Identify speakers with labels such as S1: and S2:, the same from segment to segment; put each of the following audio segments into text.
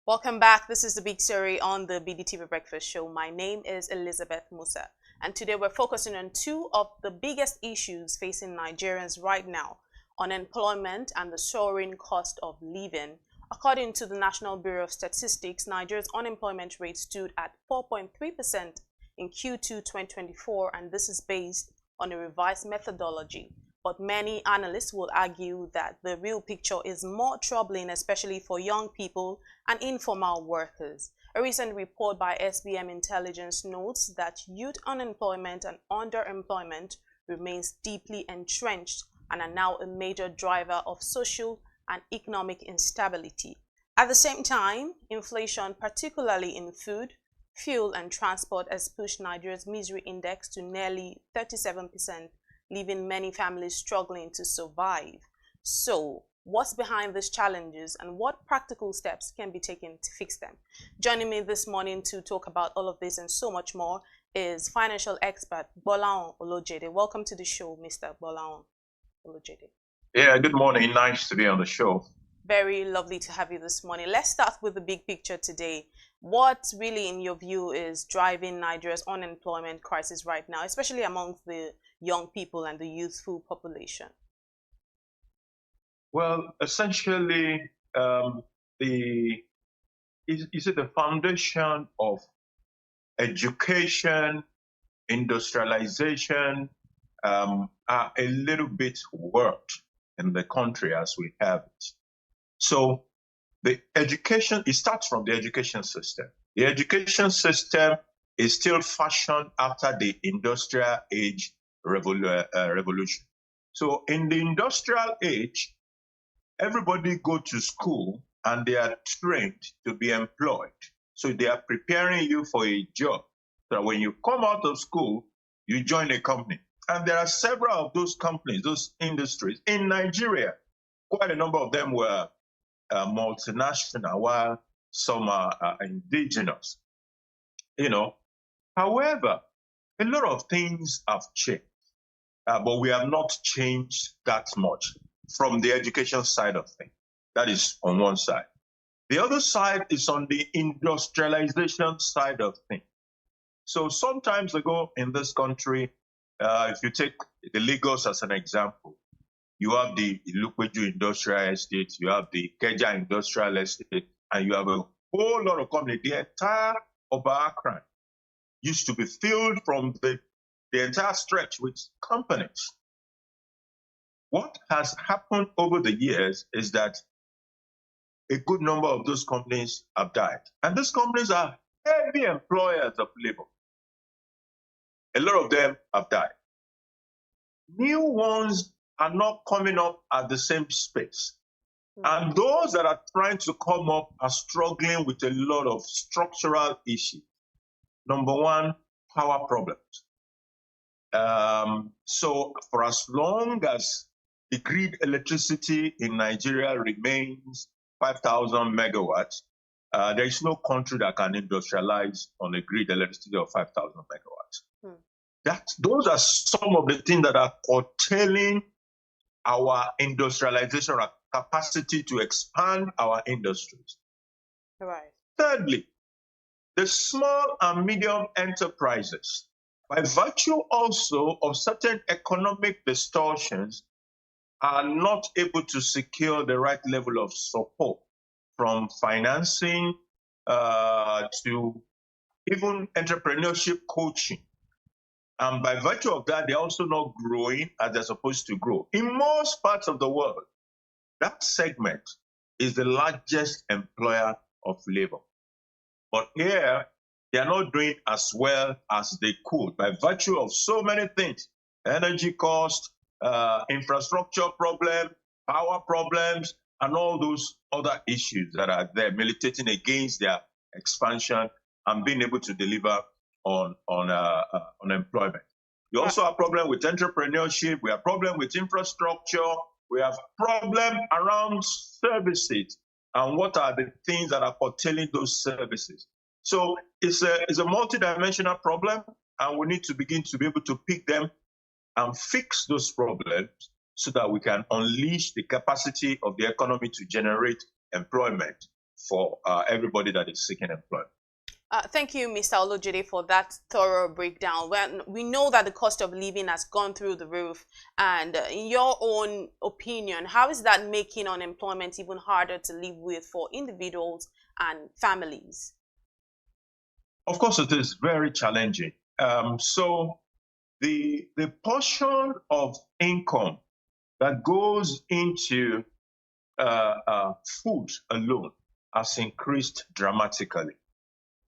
S1: Welcome back. This is the big story on the BDTV Breakfast Show. My name is Elizabeth Musa, and today we're focusing on two of the biggest issues facing Nigerians right now: unemployment and the soaring cost of living. According to the National Bureau of Statistics, Nigeria's unemployment rate stood at 4.3% in Q2 2024, and this is based on a revised methodology. But many analysts will argue that the real picture is more troubling, especially for young people and informal workers. A recent report by SBM Intelligence notes that youth unemployment and underemployment remains deeply entrenched and are now a major driver of social and economic instability. At the same time, inflation, particularly in food, fuel and transport, has pushed Nigeria's misery index to nearly 37%, leaving many families struggling to survive. So, what's behind these challenges and what practical steps can be taken to fix them? Joining me this morning to talk about all of this and so much more is financial expert Gbolahan Olojede. Welcome to the show, Mr. Gbolahan Olojede.
S2: Yeah, good morning. Nice to be on the show.
S1: Very lovely to have you this morning. Let's start with the big picture today. What really, in your view, is driving Nigeria's unemployment crisis right now, especially amongst the young people and the youthful population?
S2: Well, essentially, the foundation of education, industrialization are a little bit warped in the country as we have it. So the education, it starts from the education system. The education system is still fashioned after the industrial age revolution. So in the industrial age, everybody go to school and they are trained to be employed. So they are preparing you for a job. So when you come out of school, you join a company. And there are several of those companies, those industries in Nigeria. Quite a number of them were multinational, while some are indigenous. However, a lot of things have changed, but we have not changed that much from the education side of things. That is on one side. The other side is on the industrialization side of things. So some times ago in this country, if you take the Lagos as an example, you have the Ilupeju Industrial Estate, you have the Keja Industrial Estate, and you have a whole lot of companies. The entire Oba Akran used to be filled from the entire stretch with companies. What has happened over the years is that a good number of those companies have died. And these companies are heavy employers of labor. A lot of them have died. New ones are not coming up at the same space. And those that are trying to come up are struggling with a lot of structural issues. Number one, power problems. So for as long as the grid electricity in Nigeria remains 5,000 megawatts, there is no country that can industrialize on a grid electricity of 5,000 megawatts. Those are some of the things that are curtailing our industrialization, our capacity to expand our industries.
S1: Right.
S2: Thirdly, the small and medium enterprises, by virtue also of certain economic distortions, are not able to secure the right level of support, from financing to even entrepreneurship coaching. And by virtue of that, they're also not growing as they're supposed to grow. In most parts of the world, that segment is the largest employer of labor. But here, they are not doing as well as they could by virtue of so many things: energy cost, infrastructure problem, power problems, and all those other issues that are there militating against their expansion and being able to deliver on employment. You also have problem with entrepreneurship. We have problem with infrastructure. We have problem around services. And what are the things that are curtailing those services? So it's a multidimensional problem, and we need to begin to be able to pick them and fix those problems so that we can unleash the capacity of the economy to generate employment for everybody that is seeking employment.
S1: Thank you, Mr. Olojede, for that thorough breakdown. When we know that the cost of living has gone through the roof, and in your own opinion, how is that making unemployment even harder to live with for individuals and families?
S2: Of course, it is very challenging. So the portion of income that goes into food alone has increased dramatically.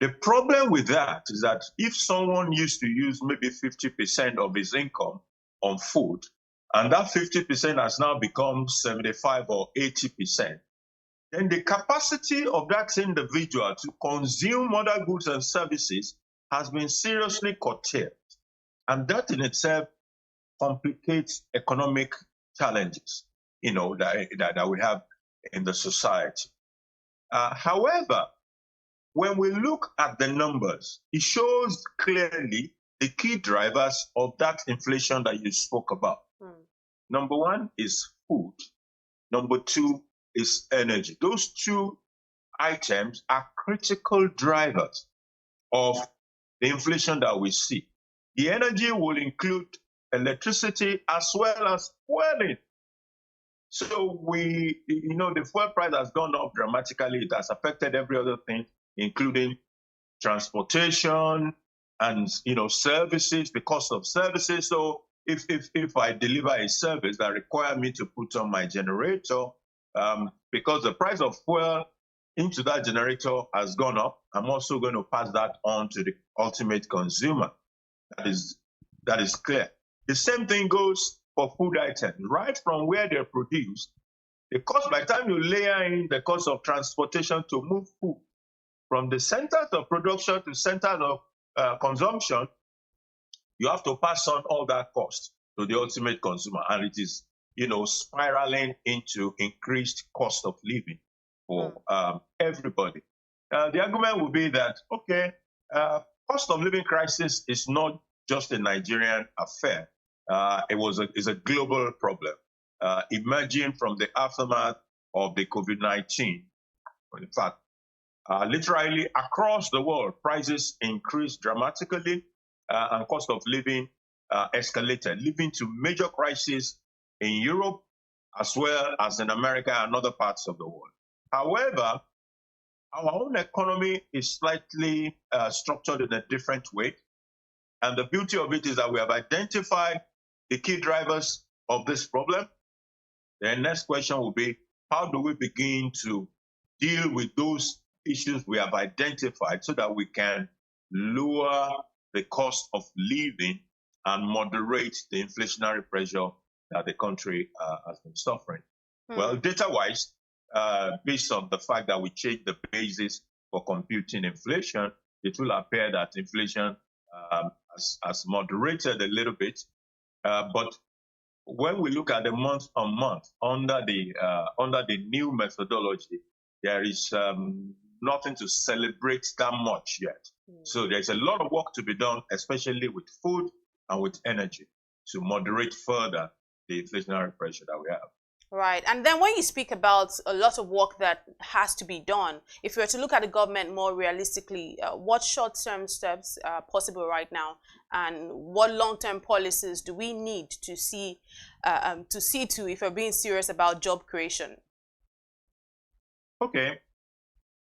S2: The problem with that is that if someone used to use maybe 50% of his income on food, and that 50% has now become 75 or 80%, then the capacity of that individual to consume other goods and services has been seriously curtailed. And that in itself complicates economic challenges, that we have in the society. However, when we look at the numbers, it shows clearly the key drivers of that inflation that you spoke about. Number one is food. Number two is energy. Those two items are critical drivers of the inflation that we see. The energy will include electricity as well as fueling. So the fuel price has gone up dramatically. It has affected every other thing, including transportation and services, the cost of services. So if I deliver a service that requires me to put on my generator, because the price of fuel into that generator has gone up, I'm also going to pass that on to the ultimate consumer. That is clear. The same thing goes for food items, right from where they're produced. The cost, by the time you layer in the cost of transportation to move food from the centers of production to centers of consumption, you have to pass on all that cost to the ultimate consumer, and it is spiraling into increased cost of living for everybody. The argument would be that cost of living crisis is not just a Nigerian affair. It's a global problem emerging from the aftermath of the COVID-19. In fact, literally across the world, prices increased dramatically and cost of living escalated, leading to major crises in Europe as well as in America and other parts of the world. However, our own economy is slightly structured in a different way. And the beauty of it is that we have identified the key drivers of this problem. The next question will be, how do we begin to deal with those issues we have identified so that we can lower the cost of living and moderate the inflationary pressure that the country has been suffering? Well, data-wise, based on the fact that we changed the basis for computing inflation, it will appear that inflation has moderated a little bit. But when we look at the month on month under the new methodology, there is nothing to celebrate that much yet. So there's a lot of work to be done, especially with food and with energy, to moderate further the inflationary pressure that we have.
S1: Right. And then when you speak about a lot of work that has to be done, if we were to look at the government more realistically, what short-term steps are possible right now, and what long-term policies do we need to see to if we're being serious about job creation?
S2: Okay.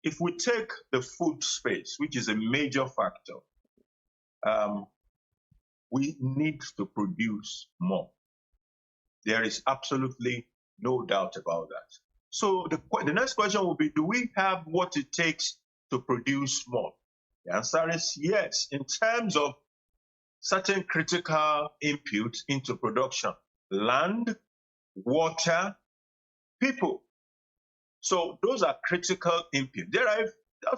S2: If we take the food space, which is a major factor, we need to produce more. There is absolutely no doubt about that. So the next question will be, do we have what it takes to produce more? The answer is yes, in terms of certain critical inputs into production: land, water, people. So those are critical inputs. There are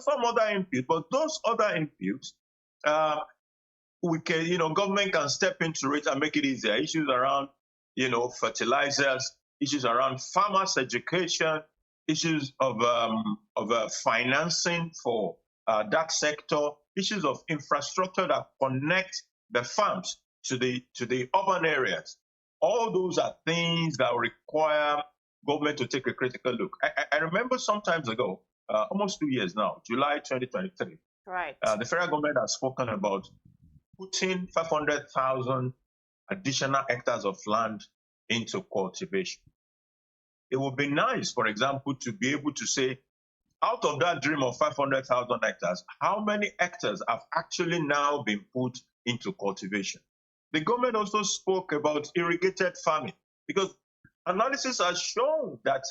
S2: some other inputs, but those other inputs, government can step into it and make it easier. Issues around, fertilizers, issues around farmers' education, issues of financing for that sector, issues of infrastructure that connect the farms to the urban areas. All those are things that require government to take a critical look. I remember some times ago, almost 2 years now, July 2023.
S1: Right.
S2: The federal government has spoken about putting 500,000 additional hectares of land into cultivation. It would be nice, for example, to be able to say, out of that dream of 500,000 hectares, how many hectares have actually now been put into cultivation? The government also spoke about irrigated farming, because analysis has shown that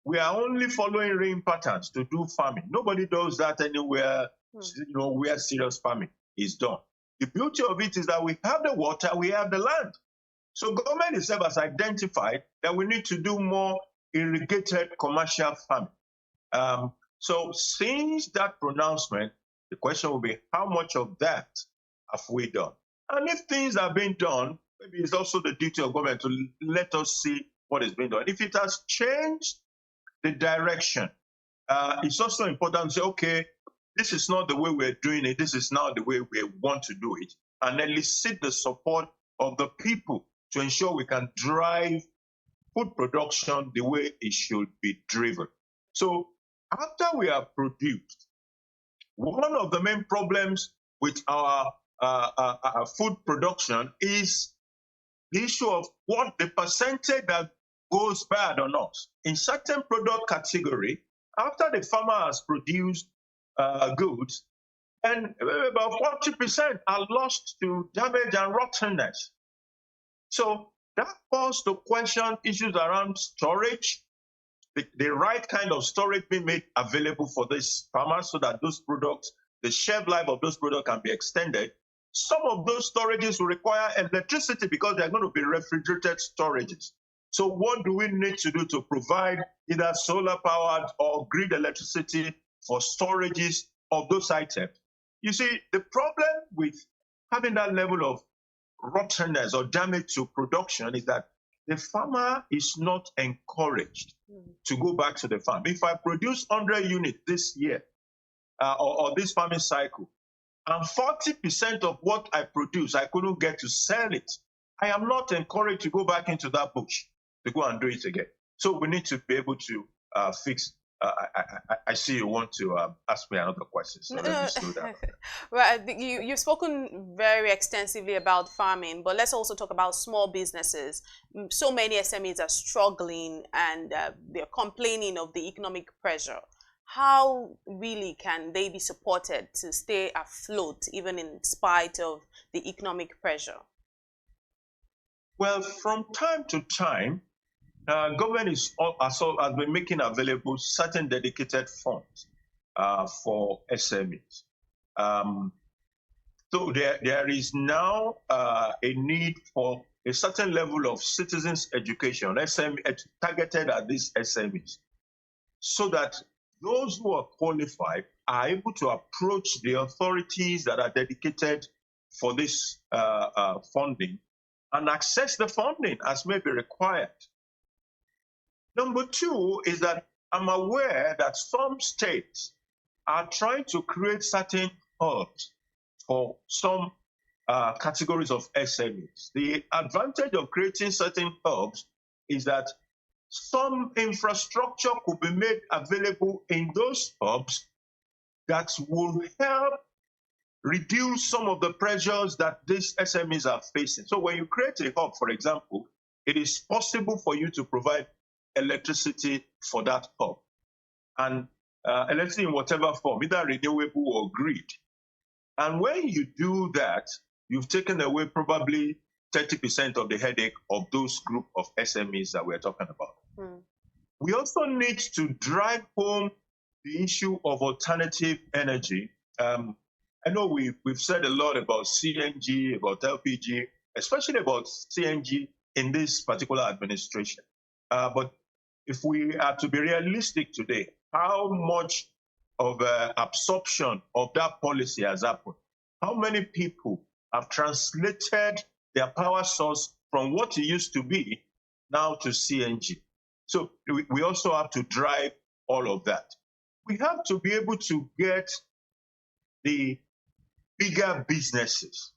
S2: we are only following rain patterns to do farming. Nobody does that anywhere, where serious farming is done. The beauty of it is that we have the water, we have the land. So government itself has identified that we need to do more irrigated commercial farming. So since that pronouncement, the question will be, how much of that have we done? And if things are being done, maybe it's also the duty of government to let us see what is being done. If it has changed the direction, it's also important to say, okay, this is not the way we're doing it. This is now the way we want to do it. And elicit the support of the people to ensure we can drive food production the way it should be driven. So after we have produced, one of the main problems with our food production is the issue of what the percentage that goes bad or not. In certain product category, after the farmer has produced goods, and about 40% are lost to damage and rottenness. So that calls to question issues around storage, the right kind of storage being made available for these farmers so that those products, the shelf life of those products can be extended. Some of those storages will require electricity because they're going to be refrigerated storages. So what do we need to do to provide either solar powered or grid electricity for storages of those items? You see, the problem with having that level of rottenness or damage to production is that the farmer is not encouraged to go back to the farm. If I produce 100 units this year or this farming cycle, and 40% of what I produce, I couldn't get to sell it, I am not encouraged to go back into that bush to go and do it again. So we need to be able to fix. I see you want to ask me another question, so let me slow down.
S1: Well, you've spoken very extensively about farming, but let's also talk about small businesses. So many SMEs are struggling and they're complaining of the economic pressure. How really can they be supported to stay afloat, even in spite of the economic pressure?
S2: Well, from time to time, government has been making available certain dedicated funds for SMEs. So there is now a need for a certain level of citizens' education, targeted at these SMEs, so that those who are qualified are able to approach the authorities that are dedicated for this funding and access the funding as may be required. Number two is that I'm aware that some states are trying to create certain hubs for some categories of SMEs. The advantage of creating certain hubs is that some infrastructure could be made available in those hubs that will help reduce some of the pressures that these SMEs are facing. So when you create a hub, for example, it is possible for you to provide electricity for that hub. And electricity in whatever form, either renewable or grid. And when you do that, you've taken away probably 30% of the headache of those group of SMEs that we're talking about. We also need to drive home the issue of alternative energy. I know we've said a lot about CNG, about LPG, especially about CNG in this particular administration. But if we are to be realistic today, how much of absorption of that policy has happened? How many people have translated their power source from what it used to be now to CNG? So we also have to drive all of that. We have to be able to get the bigger businesses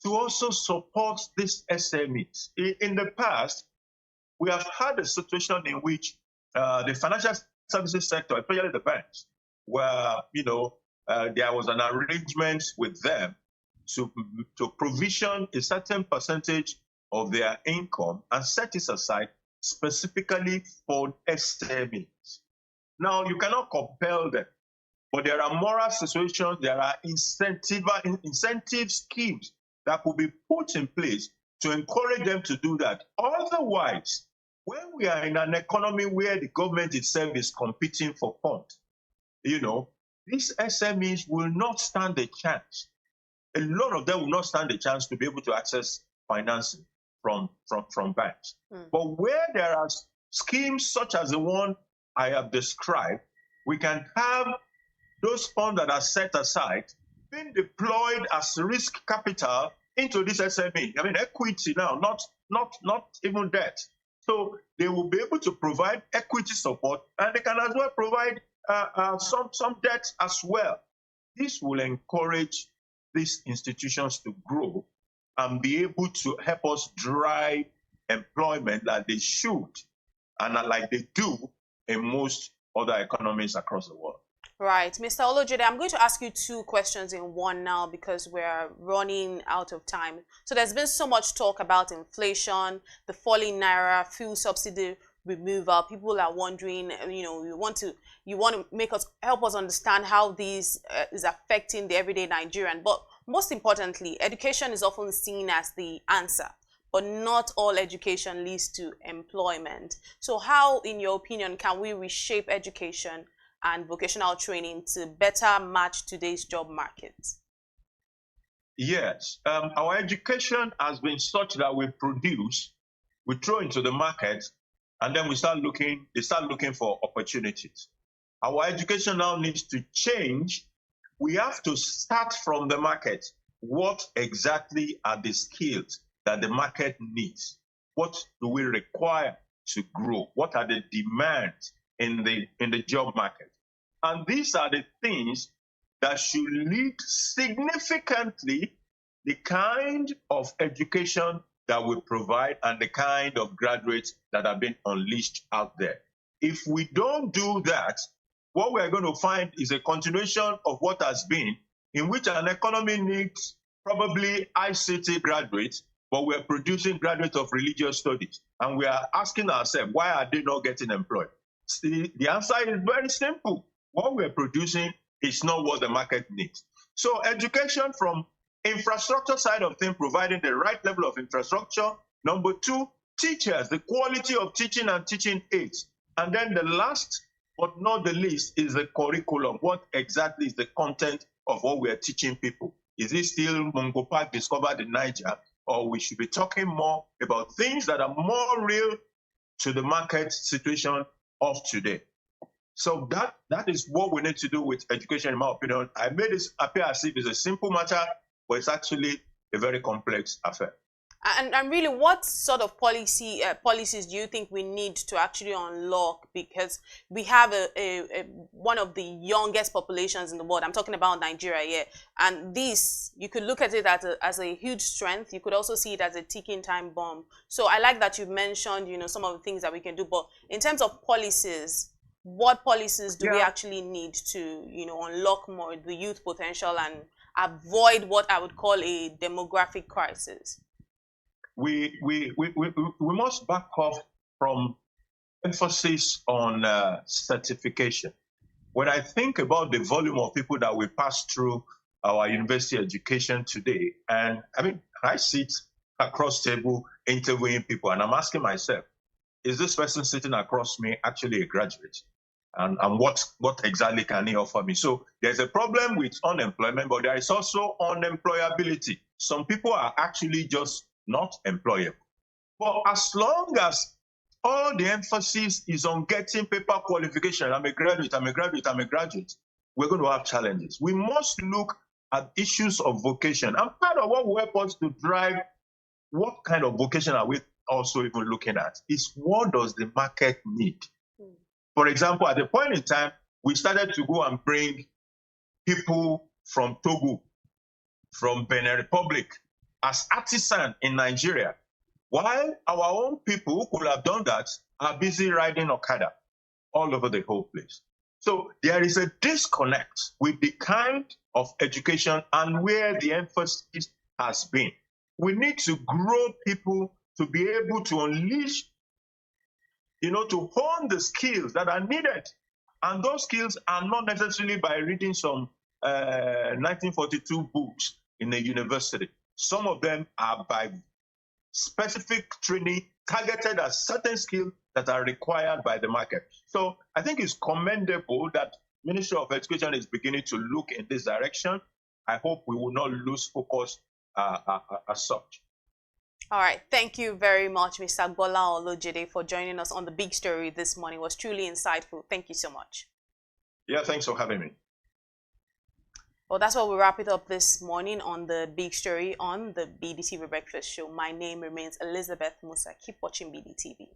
S2: to also support these SMEs. In the past, we have had a situation in which the financial services sector, especially the banks, where, there was an arrangement with them to provision a certain percentage of their income and set it aside specifically for SMEs. Now, you cannot compel them, but there are moral situations, there are incentive schemes that could be put in place to encourage them to do that. Otherwise, when we are in an economy where the government itself is competing for funds, these SMEs will not stand a chance. A lot of them will not stand a chance to be able to access financing from banks. But where there are schemes such as the one I have described, we can have those funds that are set aside being deployed as risk capital into this SME. I mean, equity now, not even debt. So they will be able to provide equity support, and they can as well provide some debt as well. This will encourage these institutions to grow and be able to help us drive employment like they should and like they do in most other economies across the world.
S1: Right. Mr. Olojede, I'm going to ask you two questions in one now because we're running out of time. So there's been so much talk about inflation, the falling naira, fuel subsidy removal. People are wondering, you want to help us understand how this is affecting the everyday Nigerian. But most importantly, education is often seen as the answer, but not all education leads to employment. So how, in your opinion, can we reshape education and vocational training to better match today's job market?
S2: Yes, our education has been such that we produce, we throw into the market, and then they start looking for opportunities. Our education now needs to change. We have to start from the market. What exactly are the skills that the market needs? What do we require to grow? What are the demands in the job market? And these are the things that should lead significantly the kind of education that we provide and the kind of graduates that have been unleashed out there. If we don't do that, what we're going to find is a continuation of what has been, in which an economy needs probably ICT graduates, but we're producing graduates of religious studies. And we are asking ourselves, why are they not getting employed? See, the answer is very simple. What we're producing is not what the market needs. So education from infrastructure side of things, providing the right level of infrastructure. Number two, teachers, the quality of teaching and teaching aids. And then the last but not the least is the curriculum. What exactly is the content of what we are teaching people? Is it still Mungo Park discovered in Niger? Or we should be talking more about things that are more real to the market situation of today. So that is what we need to do with education, in my opinion. I made it appear as if it's a simple matter, but it's actually a very complex affair.
S1: And really, what sort of policies do you think we need to actually unlock? Because we have one of the youngest populations in the world. I'm talking about Nigeria here. And this, you could look at it as a huge strength. You could also see it as a ticking time bomb. So I like that you mentioned, some of the things that we can do. But in terms of policies, what policies do we actually need to, unlock more the youth potential and avoid what I would call a demographic crisis?
S2: We must back off from emphasis on certification. When I think about the volume of people that we pass through our university education today, and I sit across table interviewing people, and I'm asking myself, is this person sitting across me actually a graduate? And what exactly can he offer me? So there's a problem with unemployment, but there is also unemployability. Some people are actually just not employable. But as long as all the emphasis is on getting paper qualification, I'm a graduate, we're going to have challenges. We must look at issues of vocation. And part of what will help us to drive what kind of vocation are we also even looking at is what does the market need? For example, at the point in time, we started to go and bring people from Togo, from Benin Republic, as artisans in Nigeria, while our own people who could have done that are busy riding Okada all over the whole place. So there is a disconnect with the kind of education and where the emphasis has been. We need to grow people to be able to unleash, to hone the skills that are needed. And those skills are not necessarily by reading some 1942 books in a university. Some of them are by specific training targeted at certain skills that are required by the market. So I think it's commendable that Ministry of Education is beginning to look in this direction. I hope we will not lose focus as such.
S1: All right. Thank you very much, Mr. Gbolahan Olojede, for joining us on The Big Story this morning. It was truly insightful. Thank you so much.
S2: Yeah, thanks for having me.
S1: Well, that's what we wrap it up this morning on The Big Story on the BDTV Breakfast Show. My name remains Elizabeth Musa. Keep watching BDTV.